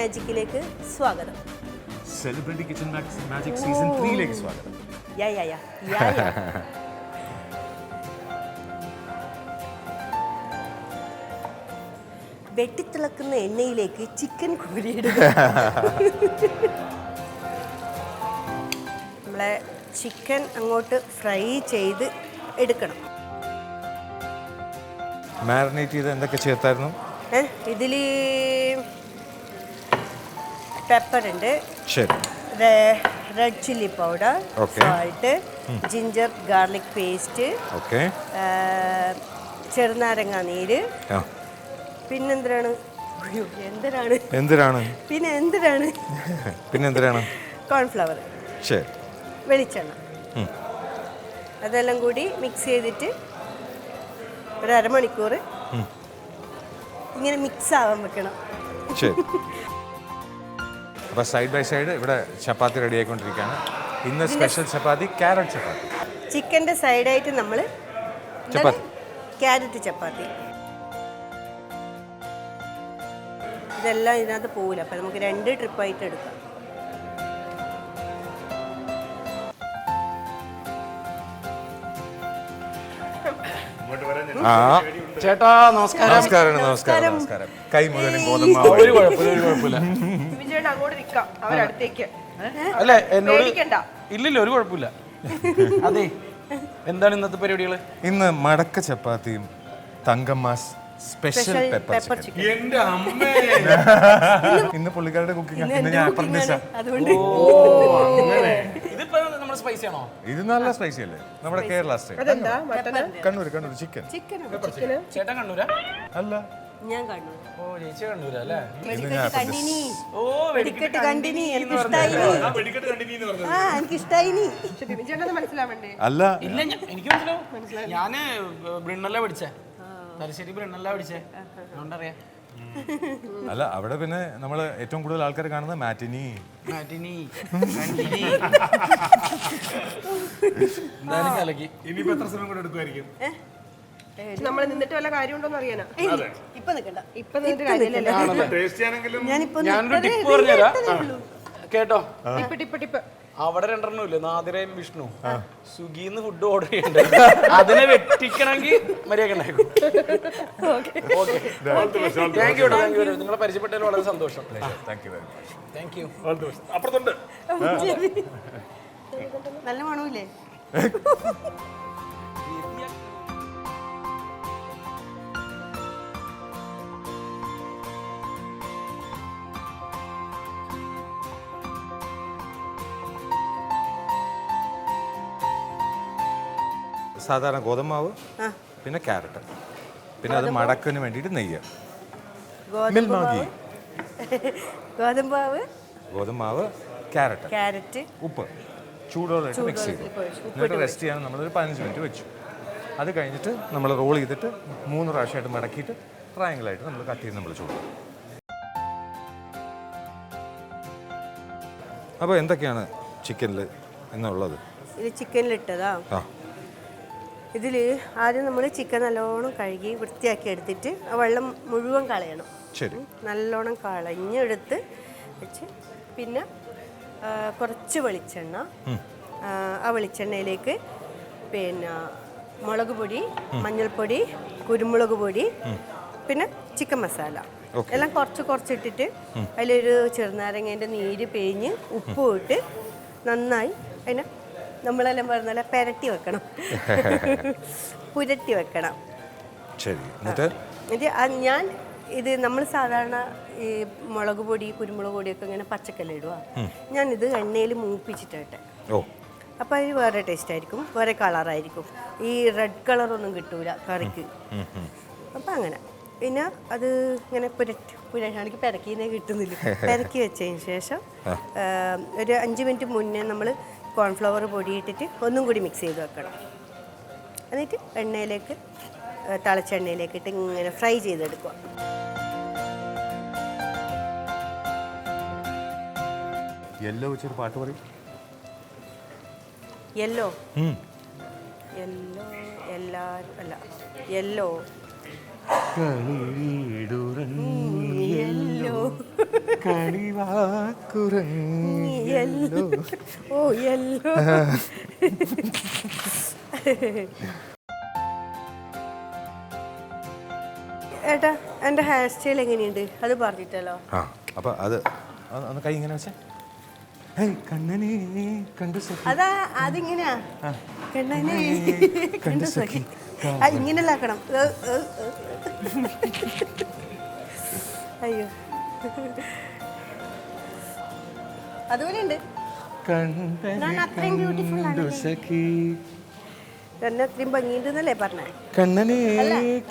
മാജിക്കിലേക്ക് സ്വാഗതം. Celebrity kitchen magic season 3 സ്വാഗതം. വെട്ടിത്തിളക്കുന്ന എണ്ണയിലേക്ക് ചിക്കൻ കോരിയിടുക. നമ്മളെ ചിക്കൻ അങ്ങോട്ട് ഫ്രൈ ചെയ്ത് എടുക്കണം. മാരിനേറ്റ് ചെയ്ത് എന്തൊക്കെ ചേർത്തായിരുന്നു? ഇതിൽ പെപ്പർ ഉണ്ട്, ശരി, red chilli powder, salt, ginger garlic paste, okay, ചെറുനാരങ്ങ നീര്, പിന്നെന്തിനാണ് പിന്നെന്തിനാണ് കോൺഫ്ലവർ, ശരി, വെളിച്ചെണ്ണ, അതെല്ലാം കൂടി മിക്സ് ചെയ്തിട്ട് ഒരു അരമണിക്കൂർ ഇങ്ങനെ മിക്സ് ആവാൻ വെക്കണം. ശരി. അപ്പോൾ സൈഡ് ബൈ സൈഡ് ഇവിടെ ചപ്പാത്തി റെഡി ആയിക്കൊണ്ടിരിക്കുകയാണ്. ഇന്ന് സ്പെഷ്യൽ ചപ്പാത്തി ക്യാരറ്റ് ചപ്പാത്തി. ചിക്കൻ്റെ സൈഡായിട്ട് നമ്മൾ ചപ്പാത്തി, ക്യാരറ്റ് ചപ്പാത്തി. ഇതെല്ലാം ഇതിനകത്ത് പോകില്ല, അപ്പം നമുക്ക് 2 ട്രിപ്പായിട്ട് എടുക്കാം. ചേട്ടാ നമസ്കാരം. നമസ്കാരം. നമസ്കാരം. നമസ്കാരം. കൈ മുഴുവനും ഗോതമ്പ്. ഒരു കുഴപ്പമില്ല. അല്ല എന്നോട് ഇല്ലില്ല, ഒരു കുഴപ്പമില്ല. അതെ, എന്താണ് ഇന്നത്തെ പരിപാടികൾ? ഇന്ന് മടക്ക ചപ്പാത്തിയും തങ്കമ്മാസ് സ്പെഷ്യൽ പെപ്പർ ചിക്കൻ. എന്റെ അമ്മേ, ഇന്ന് പുള്ളിക്കാരുടെ കുക്കിംഗ്. ഇന്ന് ഞാൻ അപ്രന്റീസാ. ഇതിപ്പോ നമ്മുടെ സ്പൈസി ആണോ? ഇത് നല്ല സ്പൈസി അല്ലേ? നമ്മുടെ കേരള സ്റ്റൈൽ. കണ്ണൂർ ചിക്കൻ. ചേട്ടൻ കണ്ണൂരാ? അല്ല, ഞാൻ കണ്ടു. ഓ, ചേച്ചി കണ്ണൂരാ അല്ലേ? ഓ, വെടിക്കെട്ട് കണ്ടിനി. എനിക്കിഷ്ടായി. അല്ല, ഇല്ല, എനിക്ക് മനസ്സിലാവും. ഞാന് ബ്രിണ്ണല്ല പഠിച്ചേ, തലശ്ശേരി ബ്രിണ്ണല്ല പഠിച്ചേ, അതുകൊണ്ടറിയാം. അല്ല, അവിടെ പിന്നെ നമ്മൾ ഏറ്റവും കൂടുതൽ ആൾക്കാർ കാണുന്നത് മാറ്റിനി. എന്തായാലും കലക്കി. ഇനിയിപ്പോ എത്ര സമയം കൂടെ എടുക്കുമായിരിക്കും? നമ്മൾ നിന്നിട്ട് വല്ല കാര്യമുണ്ടോന്ന് അറിയാനാ. ഇപ്പൊ നിൽക്കണ്ട, ഞാനൊരു ടിപ്പ് പറഞ്ഞുതരാം, കേട്ടോ? ടിപ്പ് അവിടെ 2 ഇല്ലേ, നാദിരയും വിഷ്ണു, സ്വിഗ്ഗിന്ന് ഫുഡ് ഓർഡർ ചെയ്യണ്ടേ, അതിനെ വെട്ടിക്കണമെങ്കിൽ മര്യാദ ഉണ്ടാക്കും. Thank you. നിങ്ങളെ പരിചയപ്പെട്ടതിൽ വളരെ സന്തോഷം. Thank you. അപ്പുറത്തുണ്ട്. നല്ല മണമില്ലേ? സാധാരണ ഗോതമ്പാവ്, പിന്നെ ക്യാരറ്റ്, പിന്നെ അത് മടക്കിന് വേണ്ടിയിട്ട് നെയ്യ്, ഗോതമ്പാവ്, ക്യാരറ്റ്, ഉപ്പ്, ചൂടോടെ മിക്സ് ചെയ്തു. എന്നിട്ട് റെസ്റ്റ് ചെയ്യാൻ നമ്മളൊരു 15 മിനിറ്റ് വെച്ചു. അത് കഴിഞ്ഞിട്ട് നമ്മൾ റോൾ ചെയ്തിട്ട് 3 പ്രാവശ്യമായിട്ട് മടക്കിയിട്ട് ട്രയാങ്കിളായിട്ട് നമ്മൾ കട്ട് ചെയ്ത് നമ്മൾ ചൂടും. അപ്പോൾ എന്തൊക്കെയാണ് ചിക്കനിൽ എന്നുള്ളത്? ഇത് ചിക്കനിലിട്ടതാ. ഇതിൽ ആദ്യം നമ്മൾ ചിക്കൻ നല്ലോണം കഴുകി വൃത്തിയാക്കി എടുത്തിട്ട് ആ വെള്ളം മുഴുവൻ കളയണം. ശരി, നല്ലോണം കളഞ്ഞെടുത്ത് വെച്ച് പിന്നെ കുറച്ച് വെളിച്ചെണ്ണ, ആ വെളിച്ചെണ്ണയിലേക്ക് പിന്നെ മുളക് പൊടി, മഞ്ഞൾപ്പൊടി, കുരുമുളക് പൊടി, പിന്നെ ചിക്കൻ മസാല എല്ലാം കുറച്ചിട്ടിട്ട് അതിലൊരു ചെറുനാരങ്ങേൻ്റെ നീര് പിഴിഞ്ഞ് ഉപ്പും ഇട്ട് നന്നായി അതിനെ നമ്മളെല്ലാം പറഞ്ഞാൽ പുരട്ടി വെക്കണം. ശരി. എന്നിട്ട് ഞാൻ ഇത് നമ്മൾ സാധാരണ ഈ മുളക് പൊടി, കുരുമുളക് പൊടിയൊക്കെ ഇങ്ങനെ പച്ചക്കല്ല ഇടുക. ഞാനിത് എണ്ണയിൽ മൂപ്പിച്ചിട്ടെ. അപ്പം അതിന് വേറെ ടേസ്റ്റ് ആയിരിക്കും, വേറെ കളറായിരിക്കും. ഈ റെഡ് കളറൊന്നും കിട്ടൂല കറിക്ക്. അപ്പം അങ്ങനെ പിന്നെ അത് ഇങ്ങനെ എനിക്ക് പെരക്കിനെ കിട്ടുന്നില്ല. പെരക്കി വെച്ചതിന് ശേഷം ഒരു 5 മിനിറ്റ് മുന്നേ നമ്മൾ കോൺഫ്ലവർ പൊടിയിട്ടിട്ട് ഒന്നും കൂടി മിക്സ് ചെയ്ത് വെക്കണം. എന്നിട്ട് എണ്ണയിലേക്ക്, തിളച്ച എണ്ണയിലേക്ക് ഇട്ട് ഇങ്ങനെ ഫ്രൈ ചെയ്തെടുക്കുക. യെല്ലോ വെച്ചൊരു പാട്ട് പറയും. യെല്ലോ എല്ലാവരും അല്ല, യെല്ലോ യെല്ലോ കളിവാക്കുറങ്ങിയല്ലോ. ഓ യെല്ലോ. ഏട്ടാ എൻ്റെ ഹെയർ സ്റ്റൈൽ എങ്ങനെയുണ്ട് അത് പറഞ്ഞിട്ടല്ലോ. ആ അപ്പൊ അത് ഒന്ന് കൈ ഇങ്ങനെ വെച്ചേ. ഹേയ് കണ്ണനെ കണ്ടു സഖി. അതാ അതിങ്ങനെയാ കണ്ണനെ കണ്ടു സഖി. ഇങ്ങനെയല്ല ആക്കണം. അയ്യോ അതുപോലെ ഉണ്ട്. ഞാൻ അത്രയും ബ്യൂട്ടിഫുൾ ആണ്. എന്നെ അത്രയും ഭംഗിയുണ്ടെന്നല്ലേ പറഞ്ഞേ? കണ്ണനെ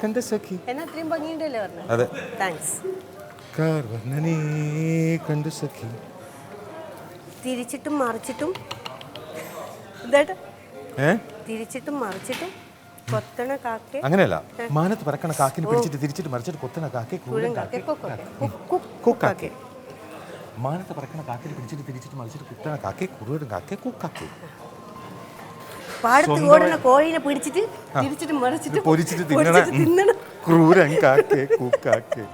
കണ്ട സഖി. എന്നെ അത്രയും ഭംഗിയുണ്ടല്ലേ പറഞ്ഞേ? അതെ. താങ്ക്സ്. കണ്ണനെ കണ്ടു സഖി. തിരിച്ചിട്ടും മറിച്ചിട്ടും എന്താ ഏ തിരിച്ചിട്ടും മറിച്ചിട്ടും കൊത്തണ കാക്കെ. അങ്ങനെയല്ല, മാനത്ത് പറക്കണ കാക്കിനെ പിടിച്ചിട്ട് തിരിച്ചിട്ട് മറിച്ചിട്ട് കൊത്തണ കാക്കെ കൂഴൻ കാക്കെ കൂക്കാക്കെ. മാനത്ത് പറക്കണ കാക്കിനെ പിടിച്ചിട്ട് തിരിച്ചിട്ട് മറിച്ചിട്ട് കുത്തണ കാക്കെ കുറുവൻ കാക്കെ കൂക്കാക്കെ. പാടത്ത് ഓടുന്ന കോഴിനെ പിടിച്ചിട്ട് തിരിച്ചിട്ട് മറിച്ചിട്ട് പൊരിച്ചിട്ട് തിന്നണം. ക്രൂരൻ കാക്കെ കൂക്കാക്കെ.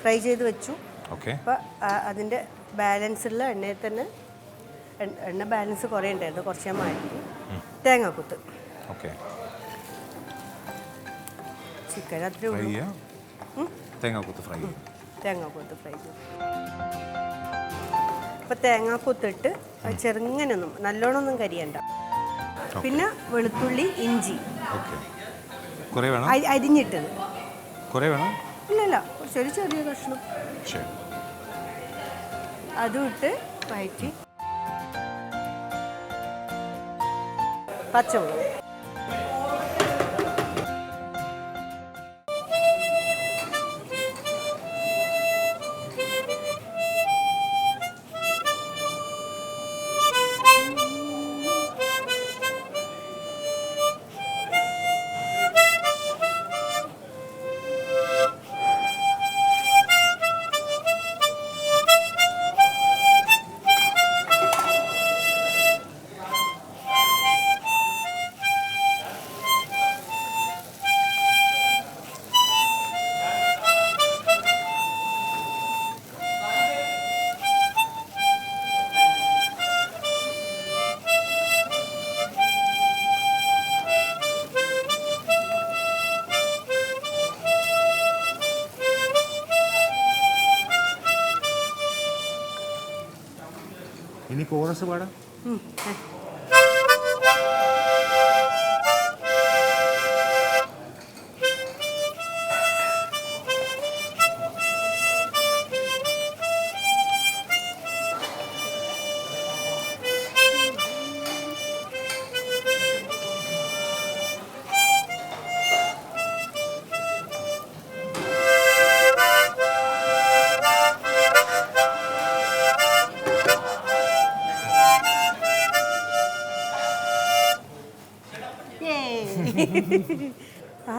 ഫ്രൈ ചെയ്ത് വെച്ചു. ഓക്കെ. അപ്പോൾ അതിൻ്റെ ബാലൻസുള്ള എണ്ണയിൽ തന്നെ എണ്ണ ബാലൻസ് കുറേ ഉണ്ടായിരുന്നു, കുറച്ച് ഞാൻ മാറ്റി. തേങ്ങാക്കുത്ത്. ഓക്കെ. ചിക്കൻ അത്രേ ഫ്രൈ ഉള്ളൂ. ചെയ്യാം. തേങ്ങാക്കൊത്ത് ഫ്രൈ ചെയ്യാം. തേങ്ങാക്കൊത്ത് ഫ്രൈ ചെയ്തു. അപ്പോൾ തേങ്ങാക്കൊത്തിട്ട് ചെറുങ്ങനെ ഒന്നും നല്ലോണം ഒന്നും കരിയണ്ട. പിന്നെ വെളുത്തുള്ളി ഇഞ്ചി ഓക്കെ. കുറേ വേണം? അരിഞ്ഞിട്ടത്. കുറേ വേണം? ഇല്ലല്ല, ചെറിയ ചെറിയ കഷ്ണം. ശരി. അതും ഇട്ട് വഴറ്റി. പച്ചമുളക്. ഇനി കോറസ് പാടാം.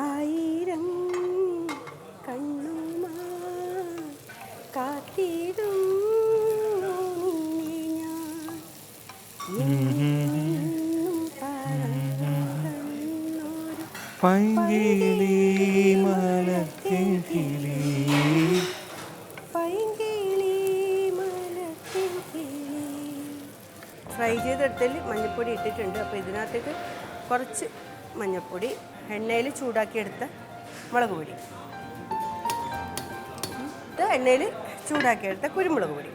ആയിരം കണ്ണുമാ കാത്തിടും പൈങ്കിളി മലത്തിൻ കിളി. ഫ്രൈ ചെയ്തെടുത്തതിൽ മഞ്ഞൾപ്പൊടി ഇട്ടിട്ടുണ്ട്. അപ്പോൾ ഇതിനകത്തേക്ക് കുറച്ച് മഞ്ഞൾപ്പൊടി, എണ്ണയിൽ ചൂടാക്കിയെടുത്ത മുളക് പൊടി, ഇത് എണ്ണയിൽ ചൂടാക്കിയെടുത്ത കുരുമുളക് പൊടി.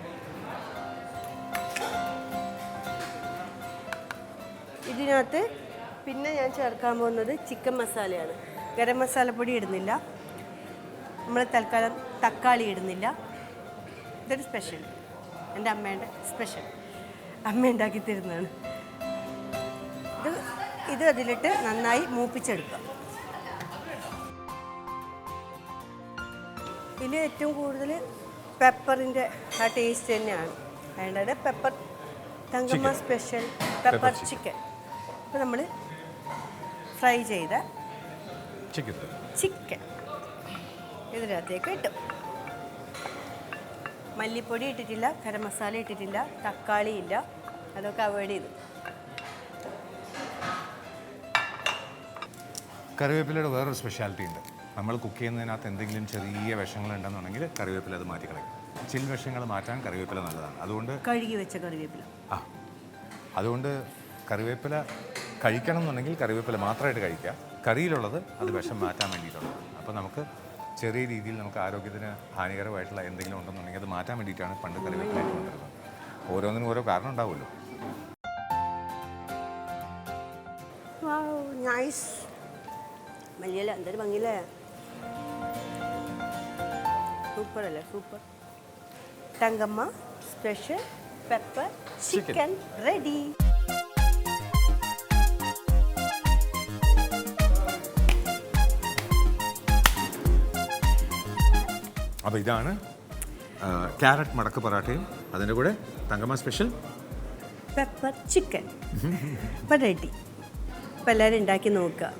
ഇതിനകത്ത് പിന്നെ ഞാൻ ചേർക്കാൻ പോകുന്നത് ചിക്കൻ മസാലയാണ്. ഗരം മസാലപ്പൊടി ഇടുന്നില്ല, നമ്മൾ തൽക്കാലം തക്കാളി ഇടുന്നില്ല. ഇതൊരു സ്പെഷ്യൽ, എൻ്റെ അമ്മേൻ്റെ സ്പെഷ്യൽ, അമ്മ ഉണ്ടാക്കി തരുന്നതാണ്. ഇത് അതിലിട്ട് നന്നായി മൂപ്പിച്ചെടുക്കുക. ഇതിൽ ഏറ്റവും കൂടുതൽ പെപ്പറിൻ്റെ ആ ടേസ്റ്റ് തന്നെയാണ് വേണ്ടത്. Pepper Thankamma special pepper chicken. അപ്പോൾ നമ്മൾ ഫ്രൈ ചെയ്ത ചിക്കൻ ഇതിനകത്തേക്ക് ഇട്ടു. മല്ലിപ്പൊടി ഇട്ടിട്ടില്ല, ഗരം മസാല ഇട്ടിട്ടില്ല, തക്കാളി ഇല്ല, അതൊക്കെ അവോയ്ഡ് ചെയ്തു. കറിവേപ്പിലയുടെ വേറൊരു സ്പെഷ്യാലിറ്റി ഉണ്ട്. നമ്മൾ കുക്ക് ചെയ്യുന്നതിനകത്ത് എന്തെങ്കിലും ചെറിയ വിഷങ്ങളുണ്ടെന്നുണ്ടെങ്കിൽ കറിവേപ്പില അത് മാറ്റിക്കളയും. ചില വിഷങ്ങൾ മാറ്റാൻ കറിവേപ്പില നല്ലതാണ്. അതുകൊണ്ട് കഴുകി വെച്ച കറിവേപ്പില. അതുകൊണ്ട് കറിവേപ്പില കഴിക്കണം എന്നുണ്ടെങ്കിൽ കറിവേപ്പില മാത്രമായിട്ട് കഴിക്കുക. കറിയിലുള്ളത് അത് വിഷം മാറ്റാൻ വേണ്ടിയിട്ടുള്ളത്. അപ്പോൾ നമുക്ക് ചെറിയ രീതിയിൽ നമുക്ക് ആരോഗ്യത്തിന് ഹാനികരമായിട്ടുള്ള എന്തെങ്കിലും ഉണ്ടെന്നുണ്ടെങ്കിൽ അത് മാറ്റാൻ വേണ്ടിയിട്ടാണ് പണ്ട് കറിവേപ്പില കൊണ്ടുവരുന്നത്. ഓരോന്നിനും ഓരോ കാരണം ഉണ്ടാവുമല്ലോ. നൈസ്. മല്ലിയില എന്തൊരു ഭംഗിയില്ലേ. സൂപ്പർ അല്ലേ, super. Thankamma special pepper chicken ready. അപ്പോൾ ഇതാണ് ക്യാരറ്റ് മടക്ക് പൊറാട്ടയും അതിൻ്റെ കൂടെ തങ്കമ്മ സ്പെഷ്യൽ പെപ്പർ ചിക്കൻ. ഇപ്പം റെഡി. അപ്പം എല്ലാവരും ഉണ്ടാക്കി നോക്കുക.